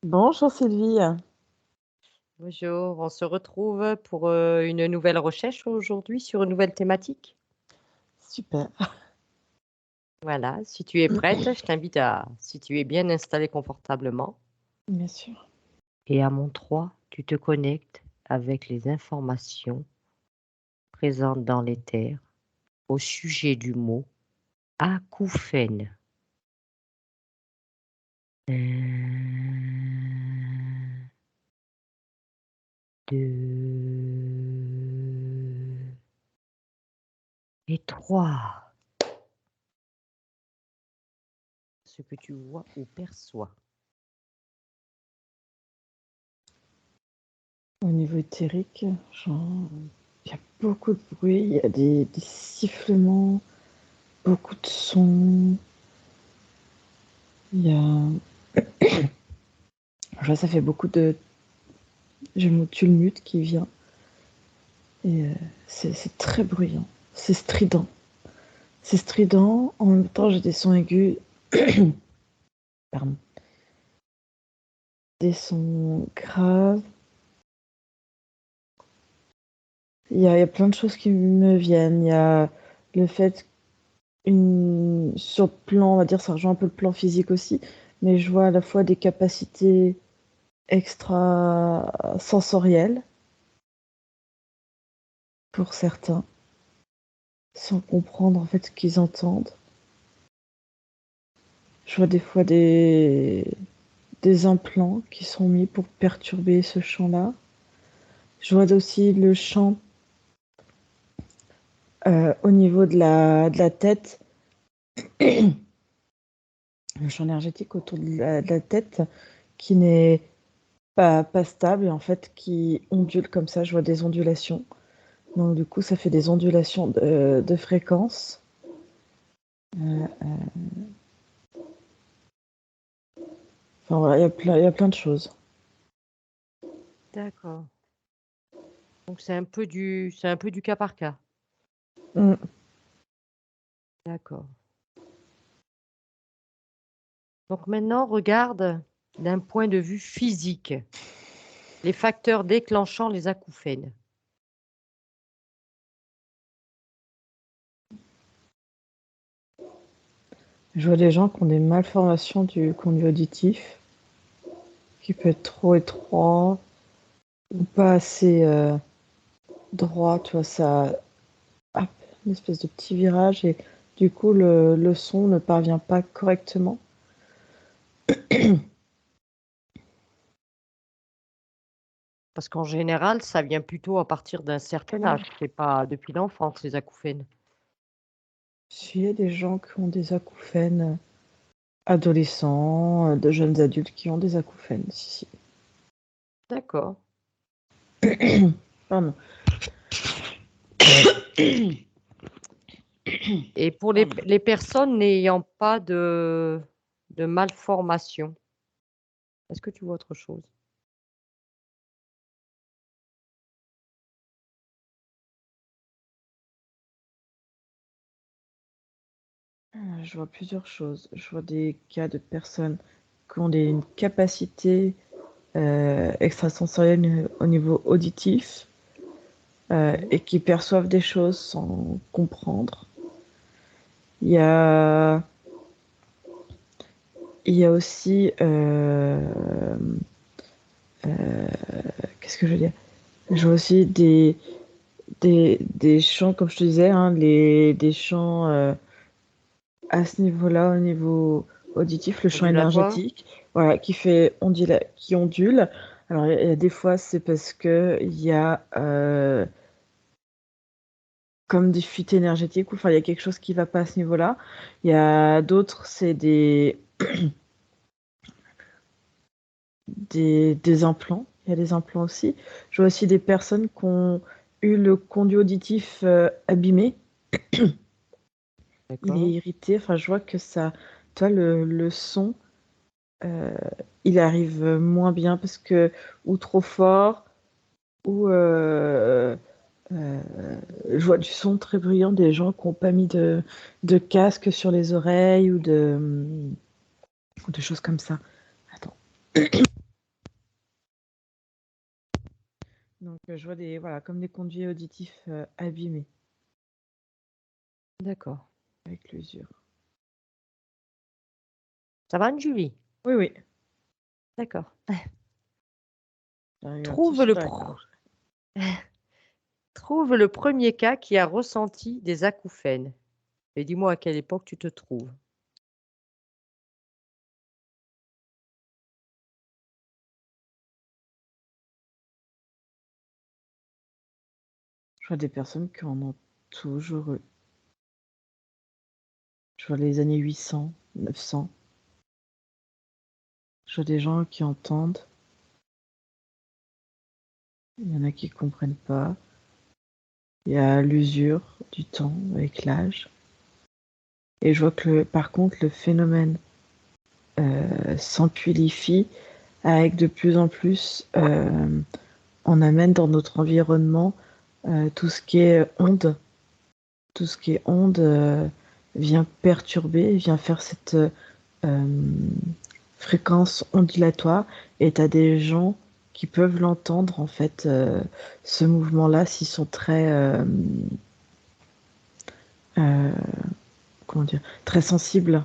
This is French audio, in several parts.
Bonjour Sylvie. Bonjour, on se retrouve pour une nouvelle recherche aujourd'hui sur une nouvelle thématique. Super. Voilà, si tu es prête, je t'invite si tu es bien installé confortablement, Bien sûr. et à mon 3, tu te connectes avec les informations présentes dans l'éther au sujet du mot acouphène. Un, deux et trois. Ce que tu vois ou perçois. Au niveau éthérique, il y a beaucoup de bruit, il y a des sifflements, beaucoup de sons. Il y a... ça fait beaucoup de... J'ai mon tumulte qui vient. Et c'est très bruyant. C'est strident. C'est strident. En même temps, j'ai des sons aigus. Pardon. Des sons graves. Il y a plein de choses qui me viennent. Il y a le fait sur le plan, on va dire, ça rejoint un peu le plan physique aussi, mais je vois à la fois des capacités extra-sensorielles pour certains, sans comprendre en fait ce qu'ils entendent. Je vois des fois des implants qui sont mis pour perturber ce champ-là. Je vois aussi le champ au niveau de la tête, le champ énergétique autour de la tête qui n'est pas stable et en fait qui ondule comme ça. Je vois des ondulations. Donc du coup, ça fait des ondulations de fréquence. Enfin voilà, il y a plein de choses. D'accord. Donc c'est un peu du cas par cas. Mm. D'accord. Donc maintenant, regarde d'un point de vue physique, les facteurs déclenchant les acouphènes. Je vois des gens qui ont des malformations du conduit auditif, qui peut être trop étroit ou pas assez droit, tu vois, ça hop, une espèce de petit virage et du coup le son ne parvient pas correctement. Parce qu'en général, ça vient plutôt à partir d'un certain âge. C'est pas depuis l'enfance, les acouphènes. Il y a des gens qui ont des acouphènes adolescents, de jeunes adultes qui ont des acouphènes. Si. D'accord. Pardon. Et pour les personnes n'ayant pas de malformation, est-ce que tu vois autre chose? Je vois plusieurs choses. Je vois des cas de personnes qui ont une capacité extrasensorielle au niveau auditif et qui perçoivent des choses sans comprendre. Il y a, il y a aussi, qu'est-ce que je veux dire? Je vois aussi des chants, comme je te disais, hein, des chants à ce niveau-là, au niveau auditif, le champ Ondulatoire? énergétique, voilà, qui ondule. Alors, il y a des fois, c'est parce que il y a comme des fuites énergétiques, ou enfin, il y a quelque chose qui va pas à ce niveau-là. Il y a d'autres, c'est des implants. Il y a des implants aussi. Je vois aussi des personnes qui ont eu le conduit auditif abîmé. Il est D'accord. irrité. Enfin, je vois que ça, toi, le son, euh, il arrive moins bien parce que ou trop fort ou euh, je vois du son très bruyant des gens qui n'ont pas mis de casque sur les oreilles ou de choses comme ça. Attends. Je vois voilà, comme des conduits auditifs abîmés D'accord. avec l'usure. Ça va, Anne-Julie? Oui, oui, D'accord. j'arrive à Trouve toucher le la pro gorge. trouve le premier cas qui a ressenti des acouphènes et dis-moi à quelle époque tu te trouves. Je vois des personnes qui en ont toujours eu. Je vois les années 800, 900. Je vois des gens qui entendent. Il y en a qui comprennent pas. Il y a l'usure du temps avec l'âge. Et je vois que par contre, le phénomène s'amplifie avec de plus en plus, on amène dans notre environnement tout ce qui est onde. Tout ce qui est onde vient perturber, vient faire cette fréquence ondulatoire. Et tu as des gens qui peuvent l'entendre, en fait, ce mouvement-là, s'ils sont très, euh, comment dire, très sensibles.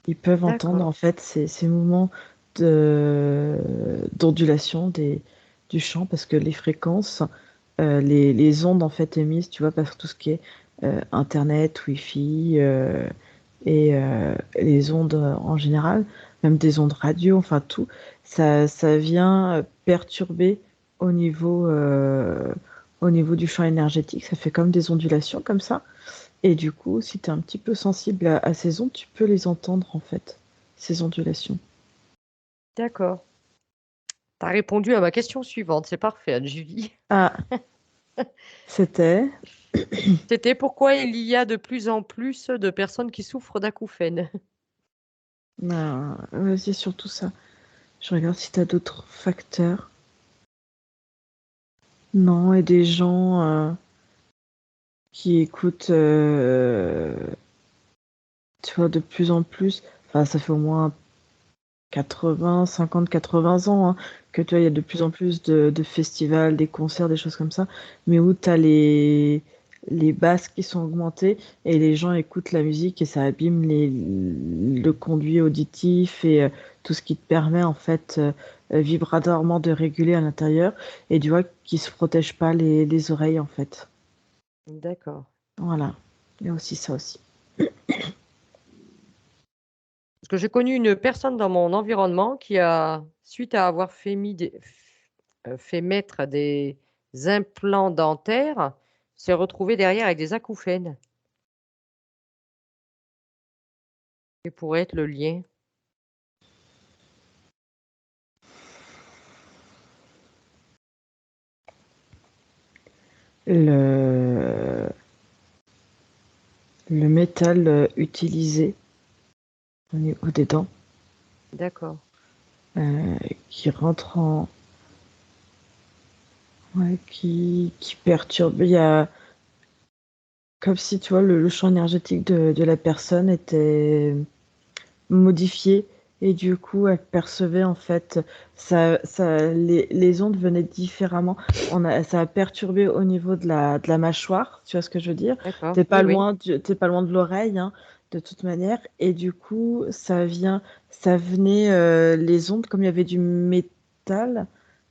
Ils peuvent entendre, D'accord, en fait, ces mouvements d'ondulation du chant, parce que les fréquences, les ondes, en fait, émises, tu vois, par tout ce qui est Internet, Wi-Fi, et les ondes en général, même des ondes radio, enfin tout, ça vient perturber au au niveau du champ énergétique. Ça fait comme des ondulations comme ça. Et du coup, si tu es un petit peu sensible à ces ondes, tu peux les entendre en fait, ces ondulations. d'accord. Tu as répondu à ma question suivante, c'est parfait, Anne-Julie. Ah, c'était. C'était pourquoi il y a de plus en plus de personnes qui souffrent d'acouphènes. Vas-y, surtout ça. Je regarde si tu as d'autres facteurs. Non, et des gens qui écoutent, tu vois, de plus en plus. Enfin, ça fait au moins 80, 50, 80 ans, hein, que tu vois, il y a de plus en plus de festivals, des concerts, des choses comme ça, mais où tu as les basses qui sont augmentées et les gens écoutent la musique et ça abîme le conduit auditif et tout ce qui te permet en fait vibratoirement de réguler à l'intérieur et tu vois qui se protègent pas les oreilles en fait. D'accord. Voilà. Il y a aussi ça aussi. Parce que j'ai connu une personne dans mon environnement qui a, suite à avoir fait mettre des implants dentaires, s'est retrouvée derrière avec des acouphènes. Et pourrait être le lien. Le, le métal utilisé au niveau des dents D'accord. euh, qui rentre en. Ouais, qui perturbe. Il y a comme si, tu vois, le champ énergétique de la personne était modifié et du coup, elle percevait en fait, les ondes venaient différemment. Ça a perturbé au niveau de la mâchoire, tu vois ce que je veux dire? D'accord. Oui, oui. T'es pas loin de l'oreille, hein, de toute manière. Et du coup, ça venait, les ondes, comme il y avait du métal.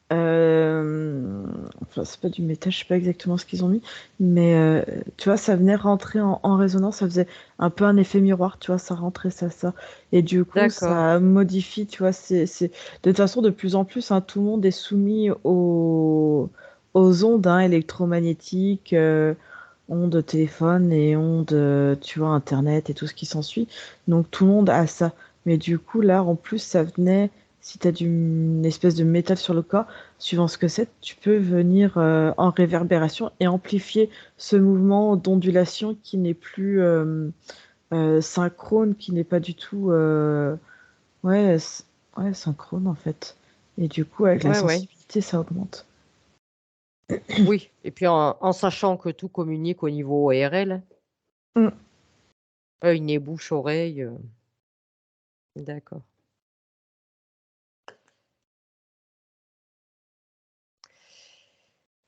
Enfin, c'est pas du métal, je sais pas exactement ce qu'ils ont mis, mais tu vois, ça venait rentrer en résonance, ça faisait un peu un effet miroir, tu vois, ça rentrait, ça sort. Et du coup, D'accord. ça modifie, tu vois, de toute façon, de plus en plus, hein, tout le monde est soumis aux ondes hein, électromagnétiques, ondes de téléphone et ondes, tu vois, Internet et tout ce qui s'ensuit. Donc tout le monde a ça. Mais du coup, là, en plus, ça venait, si tu as une espèce de métal sur le corps, suivant ce que c'est, tu peux venir en réverbération et amplifier ce mouvement d'ondulation qui n'est plus synchrone, qui n'est pas du tout ouais, ouais, synchrone en fait. Et du coup, avec la Ouais, ouais. sensibilité, ça augmente. Oui. Et puis en sachant que tout communique au niveau ORL, Mm. œil, nez, bouche, oreille. D'accord.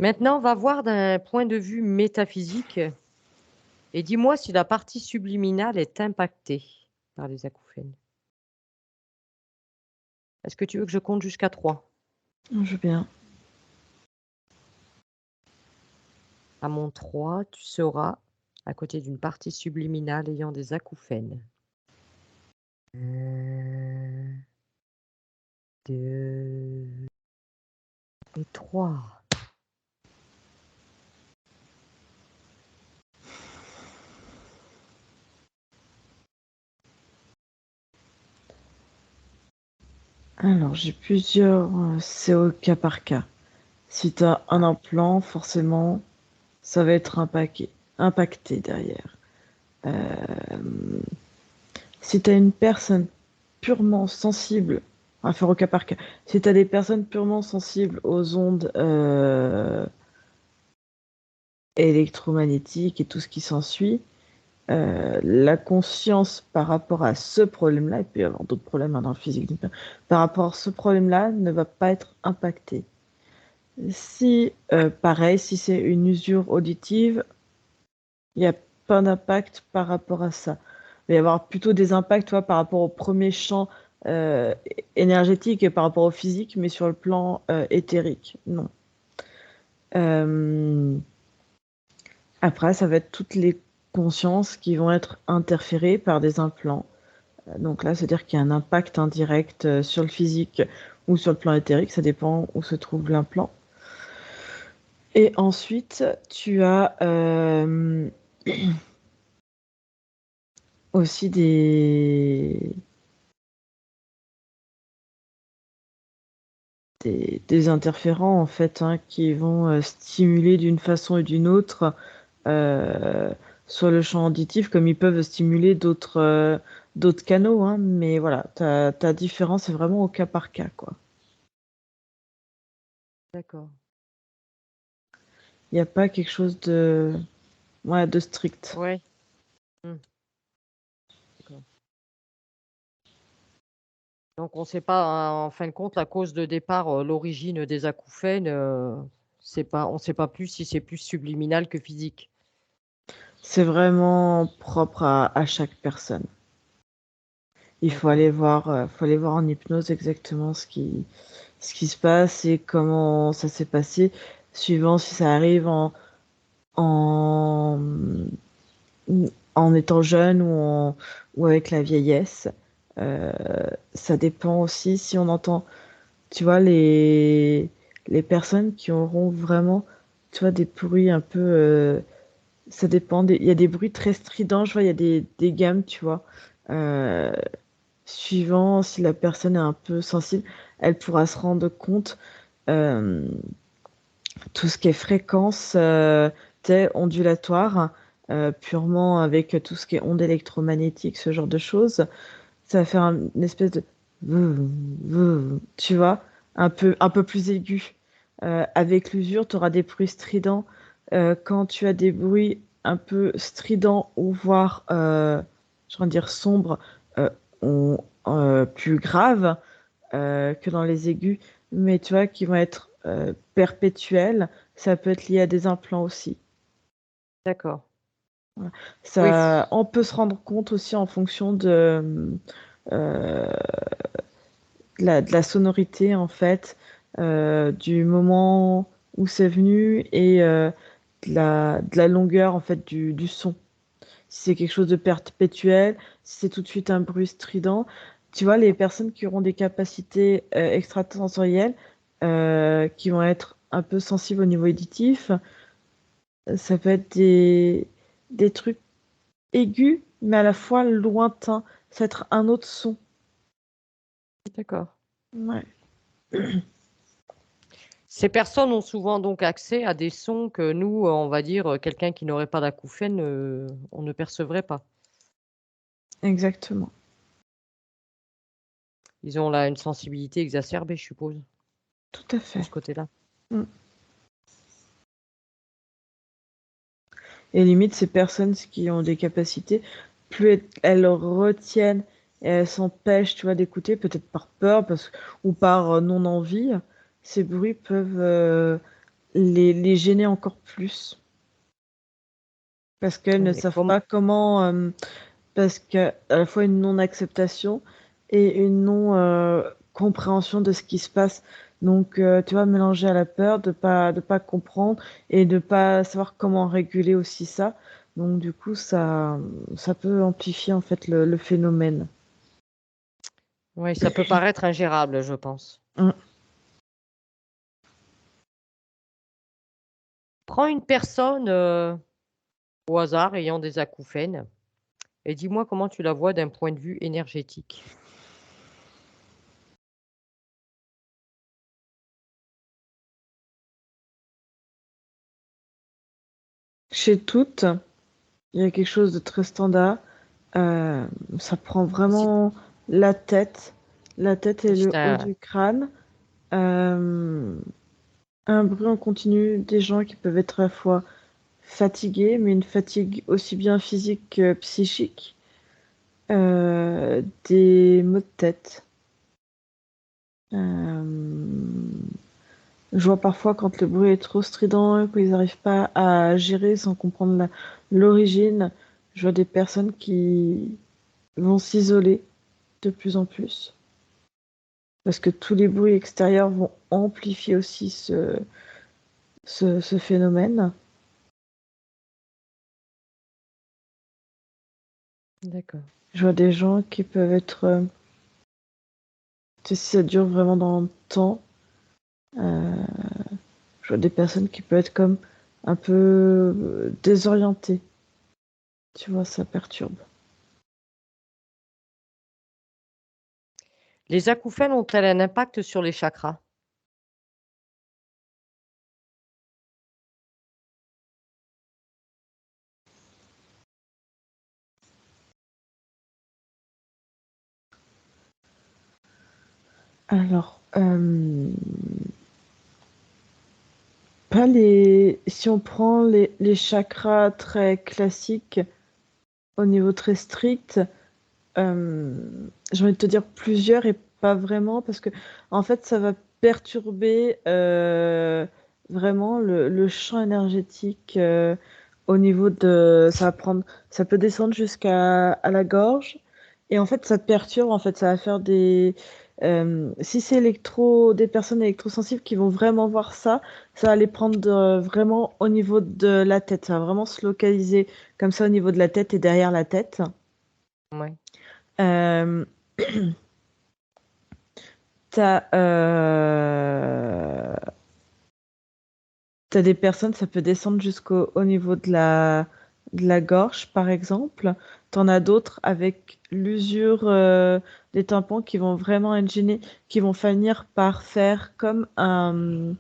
Maintenant, on va voir d'un point de vue métaphysique et dis-moi si la partie subliminale est impactée par les acouphènes. Est-ce que tu veux que je compte jusqu'à 3? Je veux bien. À mon 3, tu seras à côté d'une partie subliminale ayant des acouphènes. 1, 2 et 3. Alors, j'ai plusieurs. C'est au cas par cas. Si tu as un implant, forcément, ça va être impacté derrière. Si tu as une personne purement sensible, à faire au cas par cas, si tu as des personnes purement sensibles aux ondes électromagnétiques et tout ce qui s'ensuit, la conscience par rapport à ce problème-là, il peut y avoir d'autres problèmes dans le physique, par rapport à ce problème-là, ne va pas être impacté. Si, pareil, si c'est une usure auditive, il n'y a pas d'impact par rapport à ça. Il va y avoir plutôt des impacts, toi, par rapport au premier champ euh, énergétique et par rapport au physique, mais sur le plan éthérique, non. Euh, Après, ça va être toutes les consciences qui vont être interférées par des implants. Donc là, c'est-à-dire qu'il y a un impact indirect sur le physique ou sur le plan éthérique, ça dépend où se trouve l'implant. Et ensuite, tu as aussi des interférents en fait hein, qui vont stimuler d'une façon ou d'une autre euh, sur le champ auditif comme ils peuvent stimuler d'autres canaux. Hein, mais voilà, ta différence c'est vraiment au cas par cas quoi. D'accord. Il n'y a pas quelque chose de strict. Ouais. Mmh. D'accord. Donc on ne sait pas, en fin de compte, la cause de départ, l'origine des acouphènes, on ne sait pas plus si c'est plus subliminal que physique. C'est vraiment propre à chaque personne. Il D'accord. faut aller voir en hypnose exactement ce qui se passe et comment ça s'est passé, suivant si ça arrive en, en étant jeune ou avec la vieillesse. Euh, Ça dépend aussi si on entend, tu vois, les personnes qui auront vraiment, tu vois, des bruits un peu, ça dépend, il y a des bruits très stridents, je vois, il y a des gammes, tu vois. Euh, Suivant si la personne est un peu sensible, elle pourra se rendre compte euh, tout ce qui est fréquence ondulatoire, purement avec tout ce qui est ondes électromagnétiques, ce genre de choses, ça va faire une espèce de tu vois, un peu plus aigu. Avec l'usure, tu auras des bruits stridents. Quand tu as des bruits un peu stridents ou voire, je vais dire sombres, euh, plus graves que dans les aigus, mais tu vois, qui vont être perpétuels, ça peut être lié à des implants aussi. D'accord. Voilà. Oui. Ça, on peut se rendre compte aussi en fonction euh, de la sonorité, en fait, du moment où c'est venu et de la longueur, en fait, du son. Si c'est quelque chose de perpétuel, si c'est tout de suite un bruit strident. Tu vois, les personnes qui auront des capacités extrasensorielles, qui vont être un peu sensibles au niveau auditif, ça peut être des trucs aigus, mais à la fois lointains. Ça va être un autre son. D'accord. Ouais. Ces personnes ont souvent donc accès à des sons que nous, on va dire, quelqu'un qui n'aurait pas d'acouphènes, on ne percevrait pas. Exactement. Ils ont là une sensibilité exacerbée, je suppose, Tout à de fait. ce côté-là. Mm. Et limite, ces personnes qui ont des capacités, plus elles retiennent et elles s'empêchent, tu vois, d'écouter, peut-être par peur ou par non-envie, ces bruits peuvent les gêner encore plus. Parce qu'elles ne Mais savent pas comment, parce qu'à la fois une non-acceptation et une non-compréhension de ce qui se passe. Donc, tu vois, mélanger à la peur de pas comprendre et de pas savoir comment réguler aussi ça. Donc, du coup, ça peut amplifier en fait le phénomène. oui, ça peut paraître ingérable, je pense. Mm. Prends une personne au hasard ayant des acouphènes et dis-moi comment tu la vois d'un point de vue énergétique. Chez toutes, il y a quelque chose de très standard. Euh, Ça prend Et si, vraiment la tête, la tête et et si le haut t'as- du crâne. Euh, un bruit en continu, des gens qui peuvent être à la fois fatigués, mais une fatigue aussi bien physique que psychique. Des maux de tête. Euh, je vois parfois quand le bruit est trop strident, qu'ils n'arrivent pas à gérer sans comprendre l'origine. Je vois des personnes qui vont s'isoler de plus en plus. Parce que tous les bruits extérieurs vont amplifier aussi ce phénomène. D'accord. Je vois des gens qui peuvent être, tu sais, si ça dure vraiment dans le temps, euh, je vois des personnes qui peuvent être comme un peu désorientées. Tu vois, ça perturbe. Les acouphènes ont-elles un impact sur les chakras? Alors, pas les. Si on prend les chakras très classiques, au niveau très strict, euh, j'ai envie de te dire plusieurs et pas vraiment, parce que en fait, ça va perturber vraiment le champ énergétique au niveau de. Ça peut descendre à la gorge, et en fait, ça te perturbe, en fait, ça va faire des. Si c'est des personnes électrosensibles qui vont vraiment voir ça, ça va les prendre vraiment au niveau de la tête. Ça va vraiment se localiser comme ça au niveau de la tête et derrière la tête. Ouais. Euh, t'as, t'as des personnes, ça peut descendre au niveau de la gorge, par exemple. T'en as d'autres avec l'usure des tympans qui vont vraiment être gênés, qui vont finir par faire comme un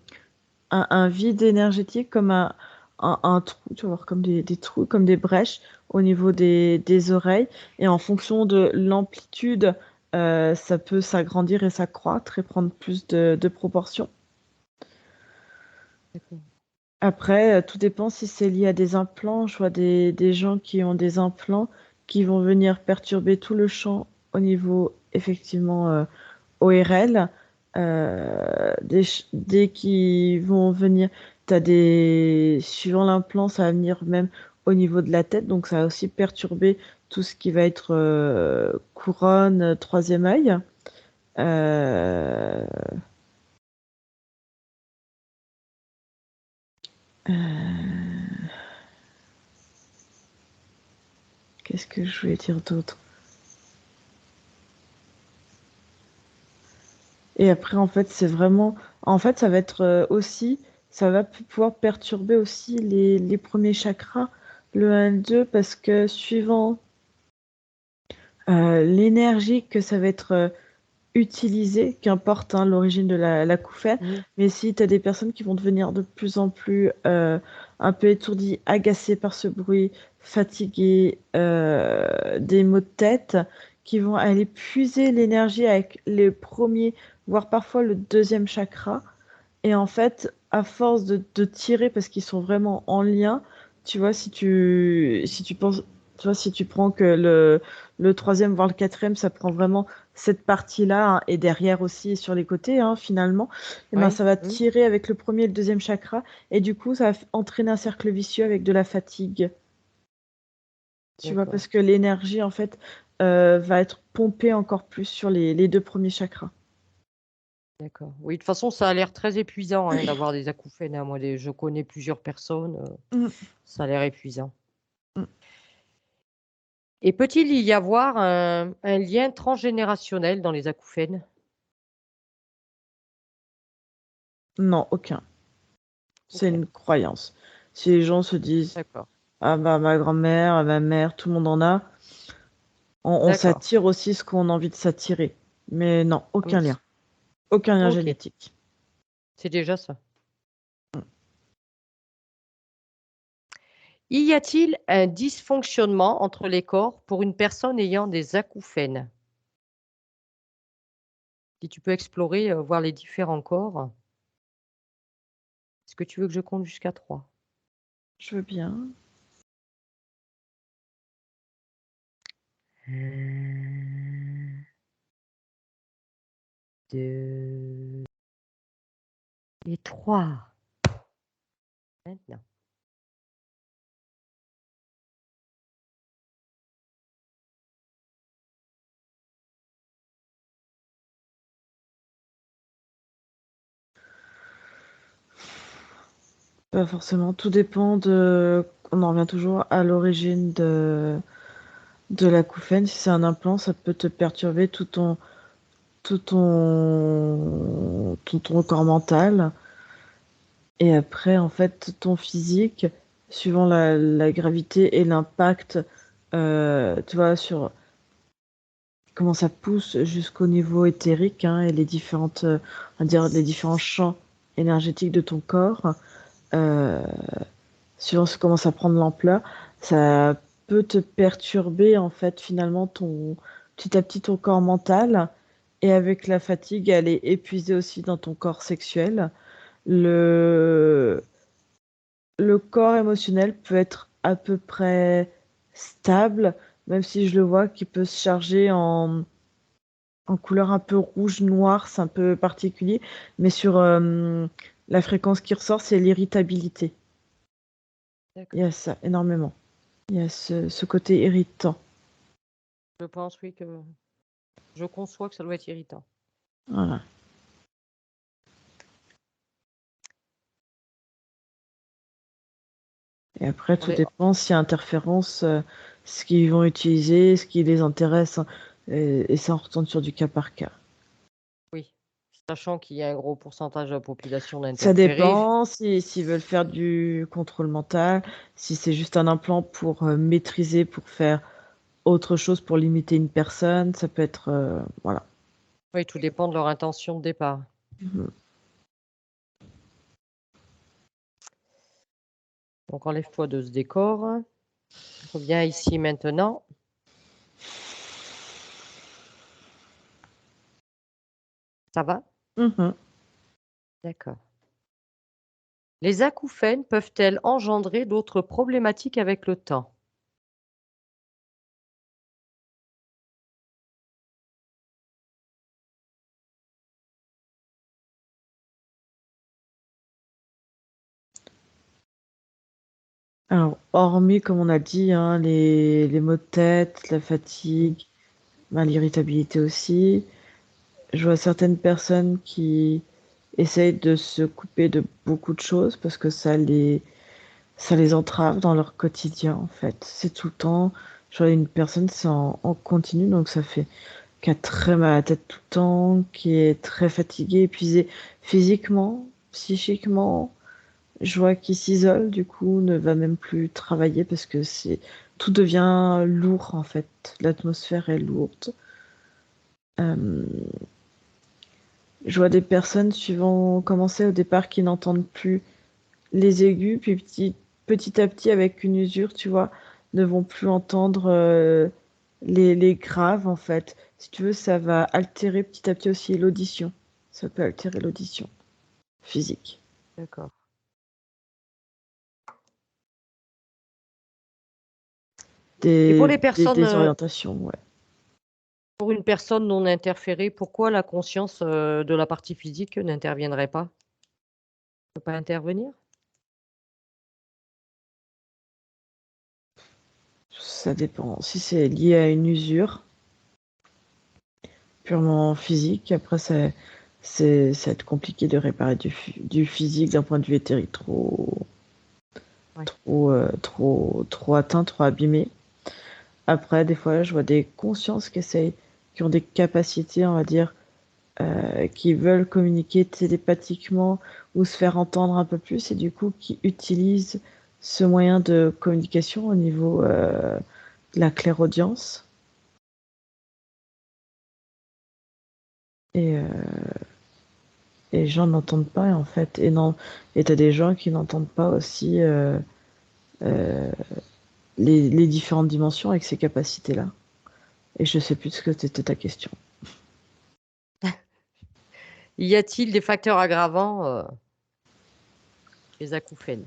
vide énergétique, comme un trou, tu vas voir, comme des trous, comme des brèches au niveau des oreilles. Et en fonction de l'amplitude, ça peut s'agrandir et s'accroître et prendre plus de proportions. D'accord. Après, tout dépend si c'est lié à des implants. Je vois des gens qui ont des implants qui vont venir perturber tout le champ au niveau, effectivement, ORL. Dès qu'ils vont venir, suivant l'implant, ça va venir même au niveau de la tête, donc ça va aussi perturber tout ce qui va être couronne, troisième œil. Euh, euh, Qu'est-ce que je voulais dire d'autre? Et après, en fait, en fait, ça va être aussi, ça va pouvoir perturber aussi les premiers chakras, le 1 et le 2, parce que suivant l'énergie que ça va être utilisée, qu'importe hein, l'origine de la couffaine, Mhm. mais si tu as des personnes qui vont devenir de plus en plus un peu étourdies, agacées par ce bruit, fatiguées, des maux de tête, qui vont aller puiser l'énergie avec les premiers, voire parfois le deuxième chakra. Et en fait, à force de tirer, parce qu'ils sont vraiment en lien, tu vois, si tu penses, Tu vois, si tu prends que le troisième, voire le quatrième, ça prend vraiment cette partie-là, hein, et derrière aussi, et sur les côtés, hein, finalement, et ben, Oui. ça va tirer avec le premier et le deuxième chakra, et du coup, ça va entraîner un cercle vicieux avec de la fatigue. Tu vois, D'accord. parce que l'énergie, en fait, va être pompée encore plus sur les deux premiers chakras. D'accord. Oui, de toute façon, ça a l'air très épuisant hein, d'avoir des acouphènes, hein. Moi, je connais plusieurs personnes, Mm, ça a l'air épuisant. mm. Et peut-il y avoir un lien transgénérationnel dans les acouphènes? Non, aucun. C'est Ok, une croyance. Si les gens se disent, d'accord. ah bah ma grand-mère, ma mère, tout le monde en a, on D'accord. s'attire aussi ce qu'on a envie de s'attirer. Mais non, aucun lien. Aucun lien Ok, génétique. c'est déjà ça. Y a-t-il un dysfonctionnement entre les corps pour une personne ayant des acouphènes? Si tu peux explorer, voir les différents corps. Est-ce que tu veux que je compte jusqu'à 3? Je veux bien. 1, 2 et 3. Maintenant. Pas forcément. Tout dépend de. On en revient toujours à l'origine de l'acouphène. Si c'est un implant, ça peut te perturber tout ton corps mental. Et après, en fait, ton physique, suivant la gravité et l'impact, tu vois, sur comment ça pousse jusqu'au niveau éthérique, hein, et les différentes, on va dire, les différents champs énergétiques de ton corps, euh, suivant ce commence à prendre l'ampleur, ça peut te perturber, en fait, finalement, petit à petit ton corps mental. Et avec la fatigue, elle est épuisée aussi dans ton corps sexuel. Le, le corps émotionnel peut être à peu près stable, même si je le vois qui peut se charger en couleur un peu rouge, noir, c'est un peu particulier, mais sur la fréquence qui ressort, c'est l'irritabilité. Il y D'accord. a ça énormément. Il y a ce côté irritant. Je pense, oui, que je conçois que ça doit être irritant. Voilà. Et après, On tout est dépend s'il y a interférence, ce qu'ils vont utiliser, ce qui les intéresse, hein, et ça, on retourne sur du cas par cas. oui, sachant qu'il y a un gros pourcentage de la population Ça d'interférés. dépend s'ils veulent faire du contrôle mental, si c'est juste un implant pour maîtriser, pour faire autre chose, pour limiter une personne, ça peut être, voilà. Oui, tout dépend de leur intention de départ. Mhm. Donc enlève-toi de ce décor. Reviens ici maintenant. Ça va? Mhm. D'accord. Les acouphènes peuvent-elles engendrer d'autres problématiques avec le temps? Alors, hormis, comme on a dit, hein, les maux de tête, la fatigue, ben, l'irritabilité aussi, je vois certaines personnes qui essayent de se couper de beaucoup de choses parce que ça les entrave dans leur quotidien, en fait. C'est tout le temps. Je vois une personne, c'est en continu, donc ça fait qui a très mal à la tête tout le temps, qui est très fatiguée, épuisée physiquement, psychiquement. Je vois qui s'isole, du coup, ne va même plus travailler parce que tout devient lourd, en fait. L'atmosphère est lourde. Euh, je vois des personnes suivant commencer au départ qui n'entendent plus les aigus, puis petit à petit, avec une usure, tu vois, ne vont plus entendre les graves, en fait. Si tu veux, ça va altérer petit à petit aussi l'audition. Ça peut altérer l'audition physique. D'accord. Et pour des, les des personnes, désorientations, ouais. pour une personne non interférée, pourquoi la conscience de la partie physique n'interviendrait pas? Ne peut pas intervenir? Ça dépend. Si c'est lié à une usure purement physique, après, ça va être compliqué de réparer du physique d'un point de vue éthérique Ouais. trop atteint, trop abîmé. Après, des fois, je vois des consciences qui ont des capacités, on va dire, qui veulent communiquer télépathiquement ou se faire entendre un peu plus et du coup qui utilisent ce moyen de communication au niveau de la clairaudience. Et, et les gens n'entendent pas en fait. Et non, et t'as des gens qui n'entendent pas aussi euh, les différentes dimensions avec ces capacités-là. Et je sais plus ce que c'était ta question. Y a-t-il des facteurs aggravants les acouphènes?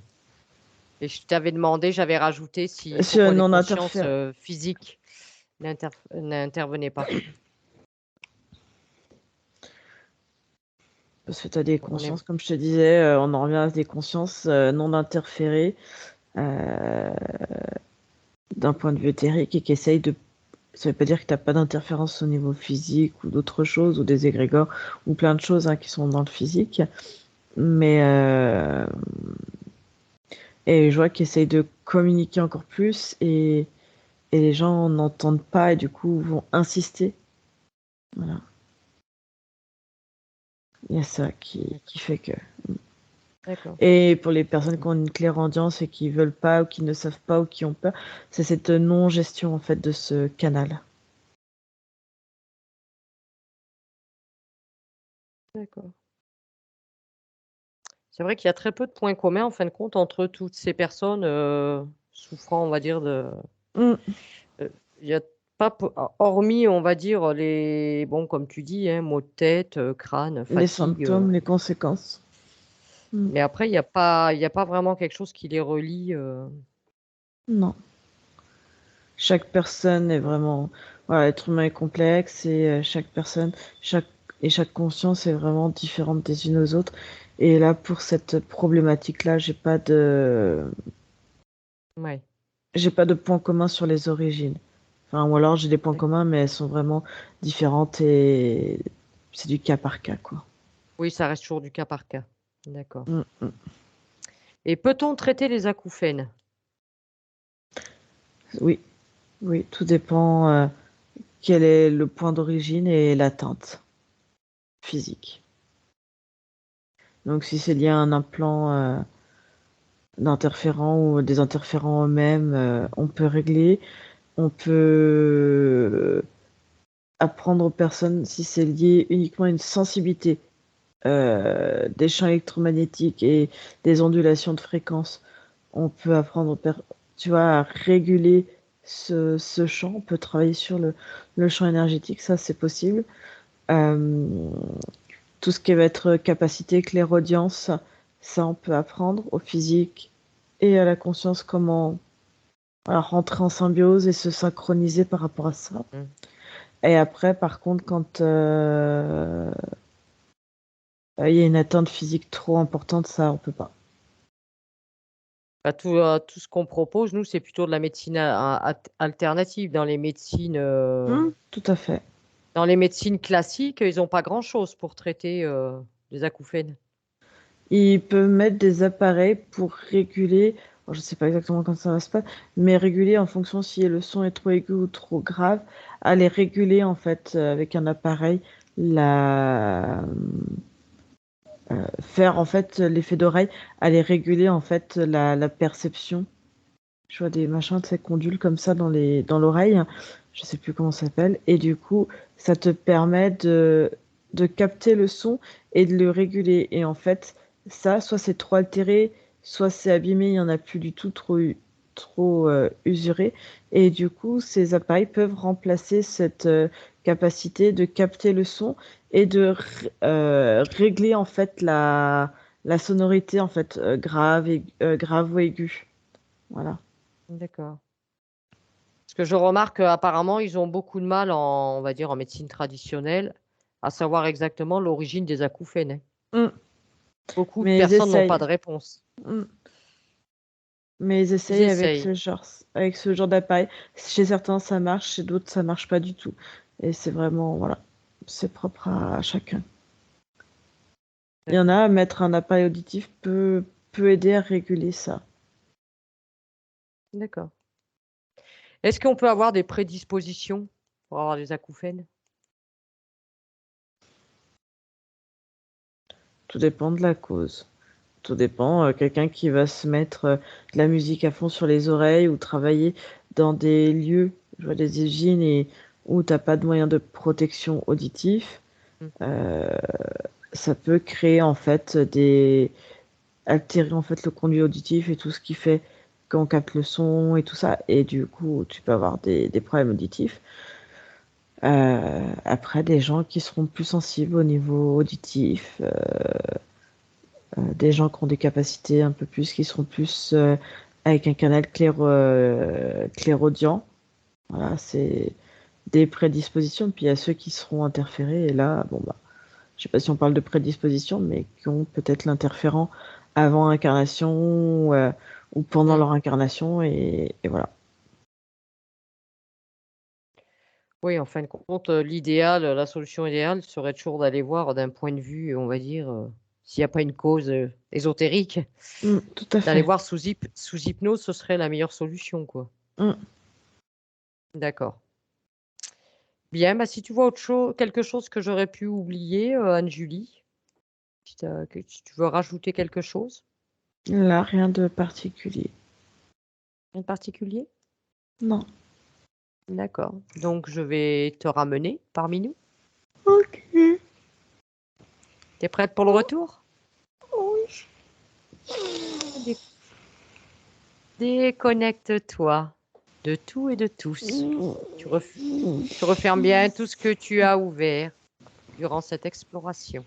Et je t'avais demandé, j'avais rajouté si Si pourquoi les non consciences interfère. physiques n'intervenaient pas. Parce que tu as des Donc on est consciences, comme je te disais, on en revient à des consciences non interférées euh, d'un point de vue éthérique et qui essayent de. Ça veut pas dire que t'as pas d'interférence au niveau physique ou d'autres choses, ou des égrégores, ou plein de choses hein, qui sont dans le physique. Mais et je vois qu'ils essayent de communiquer encore plus et les gens n'entendent pas et du coup vont insister. Voilà. Il y a ça qui fait que. d'accord. Et pour les personnes qui ont une clairaudience et qui veulent pas ou qui ne savent pas ou qui ont peur, c'est cette non-gestion en fait de ce canal. D'accord. C'est vrai qu'il y a très peu de points communs en fin de compte entre toutes ces personnes souffrant, on va dire, de. Mm. Il y a pas, hormis, on va dire, les, bon, comme tu dis, hein, maux de tête, crâne, Les fatigue. symptômes, les conséquences. Mm. Mais après, il y a pas vraiment quelque chose qui les relie. Non. Chaque personne est vraiment. Voilà, l'être humain est complexe et chaque personne, chaque, et chaque conscience est vraiment différente des unes aux autres. Et là, pour cette problématique-là, Ouais. j'ai pas de point commun sur les origines. Enfin, ou alors j'ai des points D'ac- communs, mais elles sont vraiment différentes et c'est du cas par cas, quoi. Oui, ça reste toujours du cas par cas. D'accord. Mm, mm. Et Et peut-on traiter les acouphènes? oui, oui, tout dépend quel est le point d'origine et l'atteinte physique. Donc, si c'est lié à un implant d'interférents ou des interférents eux-mêmes, on peut régler. On peut apprendre aux personnes si c'est lié uniquement à une sensibilité des champs électromagnétiques et des ondulations de fréquence. On peut apprendre, tu vois, à réguler ce champ. On peut travailler sur le champ énergétique, ça c'est possible. Euh, tout ce qui va être capacité, clairaudience, ça on peut apprendre au physique et à la conscience comment voilà, rentrer en symbiose et se synchroniser par rapport à ça. Hmm. Et après, par contre, quand il y a une atteinte physique trop importante, ça on peut pas. Bah, tout ce qu'on propose, nous, c'est plutôt de la médecine alternative. Tout à fait. Dans les médecines classiques, ils n'ont pas grand-chose pour traiter les acouphènes. Ils peuvent mettre des appareils pour réguler, alors, je sais pas exactement comment ça va se passer, mais réguler en fonction si le son est trop aigu ou trop grave, à les réguler en fait avec un appareil, la... faire en fait l'effet d'oreille, à les réguler en fait la perception. Je vois des machins, tu sais, qu'ondulent comme ça dans l'oreille, je sais plus comment ça s'appelle, et du coup, ça te permet de capter le son et de le réguler. Et en fait, ça, soit c'est trop altéré, soit c'est abîmé, il n'y en a plus du tout trop usuré. Et du coup, ces appareils peuvent remplacer cette capacité de capter le son et de régler en fait la sonorité en fait grave ou aiguë. Voilà. D'accord. Parce que je remarque qu'apparemment, ils ont beaucoup de mal on va dire, en médecine traditionnelle, à savoir exactement l'origine des acouphènes, hein. Mm. Beaucoup de Mais ils personnes n'ont pas essayent. de réponse. Mm. Mais ils Ils essayent essayent. avec ce genre d'appareil. Chez certains, ça marche, chez d'autres, ça marche pas du tout. Et c'est vraiment, voilà, c'est propre à chacun. Il y en D'accord. a, mettre un appareil auditif peut aider à réguler ça. D'accord. Est-ce qu'on peut avoir des prédispositions pour avoir des acouphènes? Tout dépend de la cause. Tout dépend. Quelqu'un qui va se mettre de la musique à fond sur les oreilles ou travailler dans des lieux, je vois des usines et où t'as pas de moyens de protection auditif, Mmh. euh, ça peut créer en fait altérer en fait le conduit auditif et tout ce qui fait qu'on capte le son et tout ça. Et du coup, tu peux avoir des problèmes auditifs. Après, des gens qui seront plus sensibles au niveau auditif, des gens qui ont des capacités un peu plus, qui seront plus avec un canal clairaudient. Voilà, c'est des prédispositions. Puis il y a ceux qui seront interférés. Et là, bon bah, je sais pas si on parle de prédisposition, mais qui ont peut-être l'interférent avant incarnation ou pendant Mmh. leur incarnation. Et voilà. Oui, en fin de compte, l'idéal, la solution idéale serait toujours d'aller voir d'un point de vue, on va dire, s'il y a pas une cause, ésotérique, Mm, tout à d'aller fait. voir sous hypnose, ce serait la meilleure solution, quoi. Mm. D'accord. Bien, bah, si tu vois quelque chose que j'aurais pu oublier, Anne-Julie, si tu veux rajouter quelque chose Là, rien de particulier. en particulier? Non. D'accord. Donc je vais te ramener parmi nous. Ok. Tu es prête pour le retour? Oui. Dé Déconnecte-toi de tout et de tous. Tu refermes bien tout ce que tu as ouvert durant cette exploration.